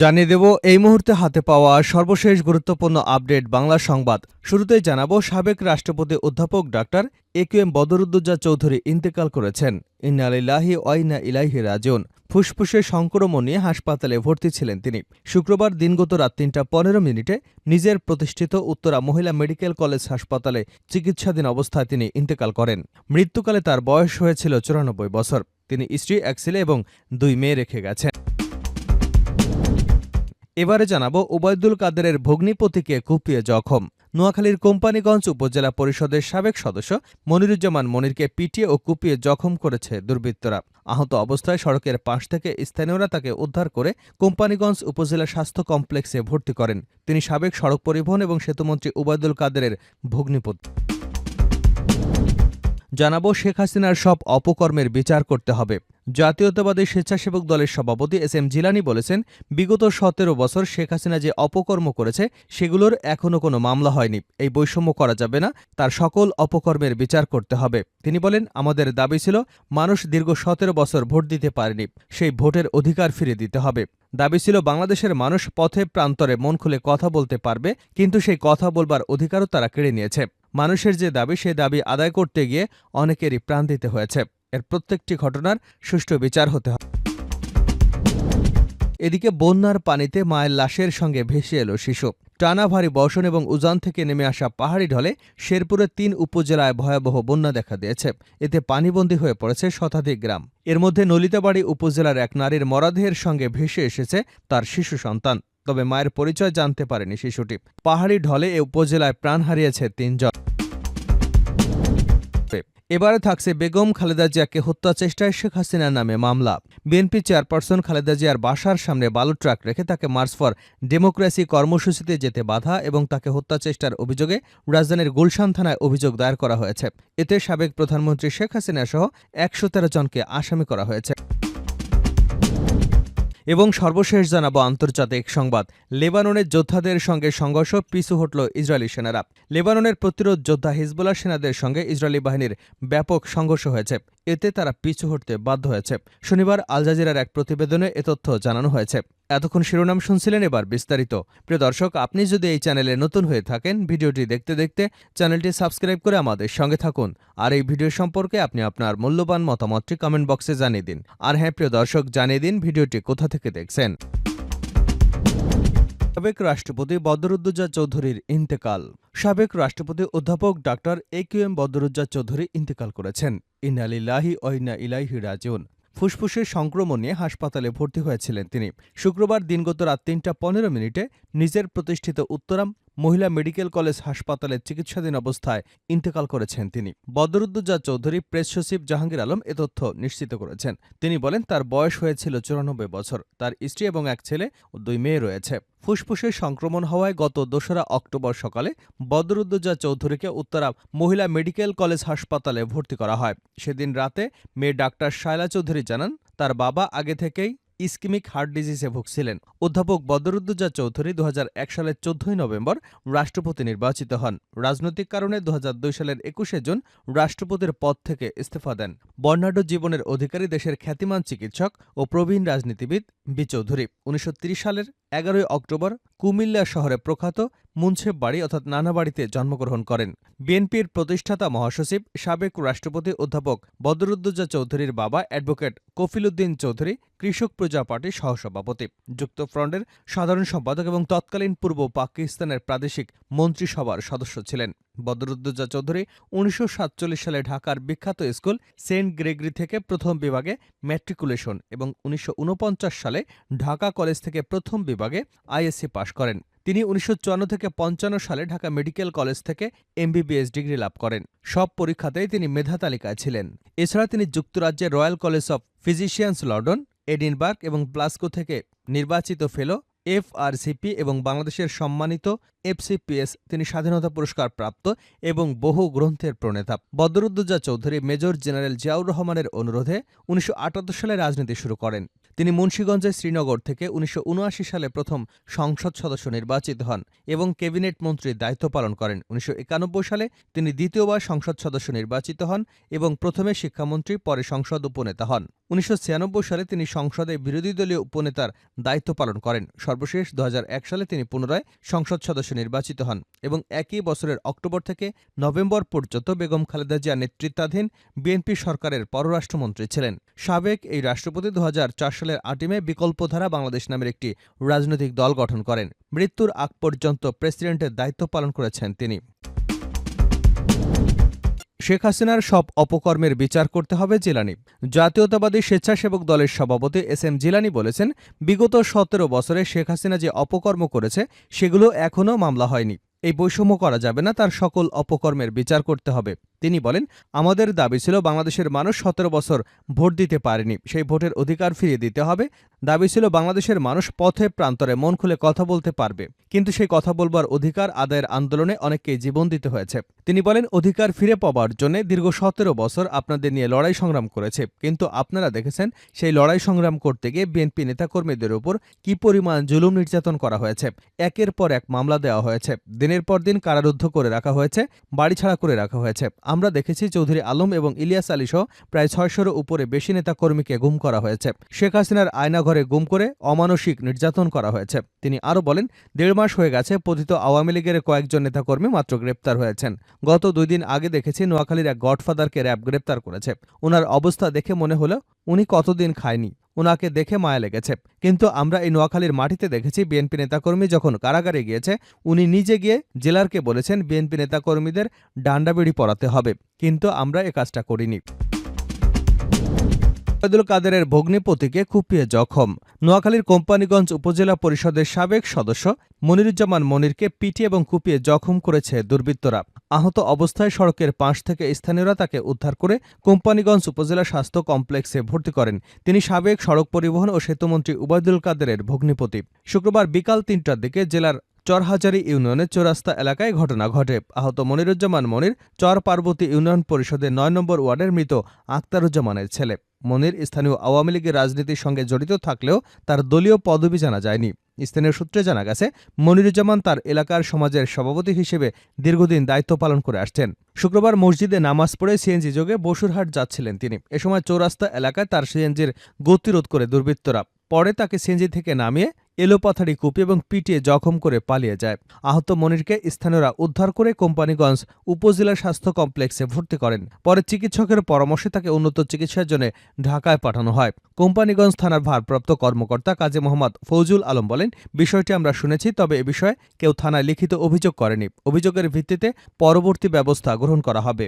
জানিয়ে দেব এই মুহূর্তে হাতে পাওয়া সর্বশেষ গুরুত্বপূর্ণ আপডেট বাংলা সংবাদ। শুরুতেই জানাবো সাবেক রাষ্ট্রপতি অধ্যাপক ডাক্তার এ.কে.এম বদরুদ্দোজা চৌধুরী ইন্তেকাল করেছেন। ইন্না লিল্লাহি ওয়া ইন্না ইলাইহি রাজিউন। ফুসফুসে সংক্রমণ নিয়ে হাসপাতালে ভর্তি ছিলেন তিনি। শুক্রবার দিনগত রাত ৩টা ১৫ নিজের প্রতিষ্ঠিত উত্তরা মহিলা মেডিকেল কলেজ হাসপাতালে চিকিৎসাধীন অবস্থায় তিনি ইন্তেকাল করেন। মৃত্যুকালে তার বয়স হয়েছিল ৯৪ বছর। তিনি স্ত্রী, এক ছেলে এবং ২ মেয়ে রেখে গেছেন। এবারে জানাবো ওবায়দুল কাদেরের ভগ্নিপতিকে কুপিয়ে জখম। নোয়াখালীর কোম্পানীগঞ্জ উপজেলা পরিষদের সাবেক সদস্য মনিরুজ্জামান মনিরকে পিটিয়ে ও কুপিয়ে জখম করেছে দুর্বৃত্তরা। আহত অবস্থায় সড়কের পাশ থেকে স্থানীয়রা তাকে উদ্ধার করে কোম্পানীগঞ্জ উপজেলা স্বাস্থ্য কমপ্লেক্সে ভর্তি করেন। তিনি সাবেক সড়ক পরিবহন এবং সেতুমন্ত্রী ওবায়দুল কাদেরের ভগ্নিপতি। জানাবো শেখ হাসিনার সব অপকর্মের বিচার করতে হবে। জাতীয়তাবাদী স্বেচ্ছাসেবক দলের সভাপতি এস.এম. জিলানী বলেছেন, বিগত ১৭ বছর শেখ হাসিনা যে অপকর্ম করেছে সেগুলোর এখনও কোনো মামলা হয়নি। এই বৈষম্য করা যাবে না, তার সকল অপকর্মের বিচার করতে হবে। তিনি বলেন, আমাদের দাবি ছিল মানুষ দীর্ঘ ১৭ বছর ভোট দিতে পারেনি, সেই ভোটের অধিকার ফিরে দিতে হবে। দাবি ছিল বাংলাদেশের মানুষ পথে প্রান্তরে মন খুলে কথা বলতে পারবে, কিন্তু সেই কথা বলবার অধিকারও তারা কেড়ে নিয়েছে। মানুষের যে দাবি, সে দাবি আদায় করতে গিয়ে অনেকেরই প্রাণ দিতে হয়েছে। এর প্রত্যেকটি ঘটনার সুষ্ঠু বিচার হতে হবে। এদিকে বন্যার পানিতে মায়ের লাশের সঙ্গে ভেসে এলো শিশু। টানা ভারী বর্ষণ এবং উজান থেকে নেমে আসা পাহাড়ি ঢলে শেরপুরের ৩ উপজেলায় ভয়াবহ বন্যা দেখা দিয়েছে। এতে পানিবন্দী হয়ে পড়েছে শতাধিক গ্রাম। এর মধ্যে নলিতাবাড়ী উপজেলার এক নারীর মরদেহের সঙ্গে ভেসে এসেছে তার শিশু সন্তান। তবে মায়ের পরিচয় জানতে পারেনি শিশুটি। পাহাড়ি ঢলে এ উপজেলায় প্রাণ হারিয়েছে ৩ জন। এবারে থাকছে বেগম খালেদা জিয়াকে হত্যা চেষ্টায় শেখ হাসিনার নামে মামলা। বিএনপি চেয়ারপারসন খালেদা জিয়ার বাসার সামনে বালু ট্রাক রেখে তাকে মার্চ ফর ডেমোক্রেসি কর্মসূচিতে যেতে বাধা এবং তাকে হত্যা চেষ্টার অভিযোগে রাজধানীর গুলশান থানায় অভিযোগ দায়ের করা হয়েছে। এতে সাবেক প্রধানমন্ত্রী শেখ হাসিনা সহ ১১৩ জনকে আসামি করা হয়েছে। এবং সর্বশেষ জানাবো আন্তর্জাতিক সংবাদ। লেবাননের যোদ্ধাদের সঙ্গে সংঘর্ষ, পিছু হটল ইসরায়েলি সেনারা। লেবাননের প্রতিরোধ যোদ্ধা হিজবুল্লাহ সেনাদের সঙ্গে ইসরায়েলি বাহিনীর ব্যাপক সংঘর্ষ হয়েছে। এতে তারা পিছু হটতে বাধ্য হয়েছে। শনিবার আল জাজিরার এক প্রতিবেদনে এ তথ্য জানানো হয়েছে। এতক্ষণ শিরোনাম শুনছিলেন, এবার বিস্তারিত। প্রিয় দর্শক, আপনি যদি এই চ্যানেলে নতুন হয়ে থাকেন, ভিডিওটি দেখতে দেখতে চ্যানেলটি সাবস্ক্রাইব করে আমাদের সঙ্গে থাকুন। আর এই ভিডিও সম্পর্কে আপনি আপনার মূল্যবান মতামতটি কমেন্ট বক্সে জানিয়ে দিন। আর হ্যাঁ প্রিয় দর্শক, জানিয়ে দিন ভিডিওটি কোথা থেকে দেখছেন। সাবেক রাষ্ট্রপতি বদরুদ্দোজা চৌধুরীর ইন্তেকাল। সাবেক রাষ্ট্রপতি অধ্যাপক ডাক্তার এ.কে.এম বদরুদ্দোজা চৌধুরী ইন্তেকাল করেছেন। ইন্না লিল্লাহি ওয়া ইন্না ইলাইহি রাজিউন। ফুসফুসের সংক্রমণ নিয়ে হাসপাতালে ভর্তি হয়েছিলেন তিনি। শুক্রবার দিনগত রাত ৩টা ১৫ নিজের প্রতিষ্ঠিত উত্তরা মহিলা মেডিকেল কলেজ হাসপাতালে চিকিৎসাধীন অবস্থায় ইন্তেকাল করেছেন তিনি। বদরুদ্দোজা চৌধুরী প্রেস সচিব জাহাঙ্গীর আলম এ তথ্য নিশ্চিত করেছেন। তিনি বলেন, তার বয়স হয়েছিল ৯৪ বছর। তার স্ত্রী এবং এক ছেলে ও ২ মেয়ে রয়েছে। ফুসফুসে সংক্রমণ হওয়ায় গত ২রা অক্টোবর সকালে বদরুদ্দোজা চৌধুরীকে উত্তরা মহিলা মেডিকেল কলেজ হাসপাতালে ভর্তি করা হয়। সেদিন রাতে মেয়ে ডাক্তার শায়লা চৌধুরী জানান, তার বাবা আগে থেকেই ইসকিমিক হার্ট ডিজিজে ভুগছিলেন। অধ্যাপক বদরুদ্দোজা চৌধুরী ২০০১ সালের ১৪ নভেম্বর রাষ্ট্রপতি নির্বাচিত হন। রাজনৈতিক কারণে ২০০২ সালের ২১শে জুন রাষ্ট্রপতির পদ থেকে ইস্তফা দেন। বর্ণাঢ্য জীবনের অধিকারী দেশের খ্যাতিমান চিকিৎসক ও প্রবীণ রাজনীতিবিদ বি চৌধুরী ১৯৩০ সালের ১১ অক্টোবর কুমিল্লা শহরে প্রখ্যাত মুন্সেফ বাড়ি অর্থাৎ নানাবাড়িতে জন্মগ্রহণ করেন। বিএনপির প্রতিষ্ঠাতা মহাসচিব সাবেক রাষ্ট্রপতি অধ্যাপক বদরুদ্দোজা চৌধুরীর বাবা অ্যাডভোকেট কফিল উদ্দিন চৌধুরী কৃষক প্রজা পার্টির সহসভাপতি, যুক্তফ্রন্টের সাধারণ সম্পাদক এবং তৎকালীন পূর্ব পাকিস্তানের প্রাদেশিক মন্ত্রিসভার সদস্য ছিলেন। বদরুদ্দোজা চৌধুরী ১৯৪৭ সালে ঢাকার বিখ্যাত স্কুল সেন্ট গ্রেগরি থেকে প্রথম বিভাগে ম্যাট্রিকুলেশন এবং ১৯৪৯ সালে ঢাকা কলেজ থেকে প্রথম বিভাগে আইএসসি পাশ করেন। তিনি ১৯৫৪ থেকে ৫৫ সালে ঢাকা মেডিকেল কলেজ থেকে এমবিবিএস ডিগ্রি লাভ করেন। সব পরীক্ষাতেই তিনি মেধা তালিকায় ছিলেন। এছাড়া তিনি যুক্তরাজ্যের royal college of physicians London, Edinburgh এবং গ্লাসগো থেকে নির্বাচিত ফেলো, এফআরসিপি এবং বাংলাদেশের সম্মানিত এফসিপিএস। তিনি স্বাধীনতা পুরস্কার প্রাপ্ত এবং বহু গ্রন্থের প্রণেতা। বদরুদ্দোজা চৌধুরী মেজর জেনারেল জিয়াউর রহমানের অনুরোধে ১৯৭৮ সালে রাজনীতি শুরু করেন। তিনি মুন্সিগঞ্জের শ্রীনগর থেকে ১৯৭৯ সালে প্রথম সংসদ সদস্য নির্বাচিত হন এবং ক্যাবিনেট মন্ত্রীর দায়িত্ব পালন করেন। ১৯৯১ সালে তিনি দ্বিতীয়বার সংসদ সদস্য নির্বাচিত হন এবং প্রথমে শিক্ষামন্ত্রী, পরে সংসদ উপনেতা হন। 1996 সালে তিনি সংসদে বিরোধী দলীয় উপনেতার দায়িত্ব পালন করেন। সর্বশেষ 2001 সালে তিনি পুনরায় সংসদ সদস্য নির্বাচিত হন এবং একই বছরের অক্টোবর থেকে নভেম্বর পর্যন্ত বেগম খালেদা জিয়া নেতৃত্বাধীন বিএনপি সরকারের পররাষ্ট্রমন্ত্রী ছিলেন। সাবেক এই রাষ্ট্রপতি 2004 সালের 8 মে বিকল্পধারা বাংলাদেশ নামের একটি রাজনৈতিক দল গঠন করেন। মৃত্যুর আগ পর্যন্ত প্রেসিডেন্টের দায়িত্ব পালন করেছেন তিনি। শেখ হাসিনার সব অপকর্মের বিচার করতে হবে জিলানি। জাতীয়তাবাদী স্বেচ্ছাসেবক দলের সভাপতি এস.এম. জিলানি বলেছেন, বিগত 17 বছরে শেখ হাসিনা যে অপকর্ম করেছে সেগুলো এখনও মামলা হয়নি। এই বৈষম্য করা যাবে না, তার সকল অপকর্মের বিচার করতে হবে। তিনি বলেন, আমাদের দাবি ছিল বাংলাদেশের মানুষ 17 বছর ভোট দিতে পারেনি, সেই ভোটের অধিকার ফিরিয়ে দিতে হবে। দাবি ছিল বাংলাদেশের মানুষ পথে প্রান্তরে মন খুলে কথা বলতে পারবে, কিন্তু সেই কথা বলবার অধিকার আদায়ের আন্দোলনে অনেককেই জীবন দিতে হয়েছে। তিনি বলেন, অধিকার ফিরে পাওয়ার জন্য দীর্ঘ 17 বছর আপনাদের নিয়ে লড়াই সংগ্রাম করেছে, কিন্তু আপনারা দেখেছেন সেই লড়াই সংগ্রাম করতে গিয়ে বিএনপি নেতাকর্মীদের উপর কি পরিমাণ জুলুম নির্যাতন করা হয়েছে। একের পর এক মামলা দেওয়া হয়েছে, দিনের পর দিন কারারুদ্ধ করে রাখা হয়েছে, বাড়িছাড়া করে রাখা হয়েছে। আমরা দেখেছি চৌধুরী আলম এবং ইলিয়াস আলী সহ প্রায় 600-এর উপরে বেশি নেতাকর্মীকে গুম করা হয়েছে। শেখ হাসিনার আয়নাঘরে গুম করে অমানসিক নির্যাতন করা হয়েছে। তিনি আরও বলেন, 1.5 মাস হয়ে গেছে, পতিত আওয়ামী লীগের কয়েকজন নেতাকর্মী মাত্র গ্রেপ্তার হয়েছেন। গত 2 দিন আগে দেখেছি নোয়াখালীর এক গডফাদারকে র‍্যাব গ্রেপ্তার করেছে। ওনার অবস্থা দেখে মনে হলো উনি কতদিন খায়নি, ওনাকে দেখে মায়া লেগেছে। কিন্তু আমরা এই নোয়াখালীর মাটিতে দেখেছি বিএনপি নেতাকর্মী যখন কারাগারে গিয়েছে, উনি নিজে গিয়ে জেলারকে বলেছেন বিএনপি নেতাকর্মীদের ডান্ডাবেড়ি পরাতে হবে, কিন্তু আমরা এ কাজটা করিনি। ওবায়দুল কাদেরের ভগ্নিপতিকে কুপিয়ে জখম। নোয়াখালীর কোম্পানীগঞ্জ উপজেলা পরিষদের সাবেক সদস্য মনিরুজ্জামান মনিরকে পিটিয়ে এবং কুপিয়ে জখম করেছে দুর্বৃত্তরা। আহত অবস্থায় সড়কের পাশ থেকে স্থানীয়রা তাকে উদ্ধার করে কোম্পানীগঞ্জ উপজেলা স্বাস্থ্য কমপ্লেক্সে ভর্তি করেন। তিনি সাবেক সড়ক পরিবহন ও সেতুমন্ত্রী ওবায়দুল কাদেরের ভগ্নিপতি। শুক্রবার বিকাল 3টার দিকে জেলার চরহাজারী ইউনিয়নের চৌরাস্তা এলাকায় ঘটনা ঘটে। আহত মনিরুজ্জামান মনির চর পার্বতী ইউনিয়ন পরিষদের 9 নম্বর ওয়ার্ডের মৃত আক্তারুজ্জামানের ছেলে। মনির স্থানীয় আওয়ামী লীগের রাজনীতির সঙ্গে জড়িত থাকলেও তার দলীয় পদবি জানা যায়নি। স্থানীয় সূত্রে জানা গেছে, মনিরুজ্জামান তার এলাকার সমাজের সভাপতি হিসেবে দীর্ঘদিন দায়িত্ব পালন করে আসছেন। শুক্রবার মসজিদে নামাজ পড়ে সিএনজি যোগে বসুরহাট যাচ্ছিলেন তিনি। এ সময় চৌরাস্তা এলাকায় তার সিএনজির গতিরোধ করে দুর্বৃত্তরা। পরে তাকে সিএনজি থেকে নামিয়ে এলোপাথাড়ি কুপিয়ে এবং পিটিয়ে জখম করে পালিয়ে যায়। আহত মনিরকে স্থানীয়রা উদ্ধার করে কোম্পানীগঞ্জ উপজেলা স্বাস্থ্য কমপ্লেক্সে ভর্তি করেন। পরে চিকিৎসকের পরামর্শে তাকে উন্নত চিকিৎসার জন্য ঢাকায় পাঠানো হয়। কোম্পানীগঞ্জ থানার ভারপ্রাপ্ত কর্মকর্তা কাজী মোহাম্মদ ফৌজুল আলম বলেন, বিষয়টি আমরা শুনেছি, তবে এ বিষয়ে কেউ থানায় লিখিত অভিযোগ করেনি। অভিযোগের ভিত্তিতে পরবর্তী ব্যবস্থা গ্রহণ করা হবে।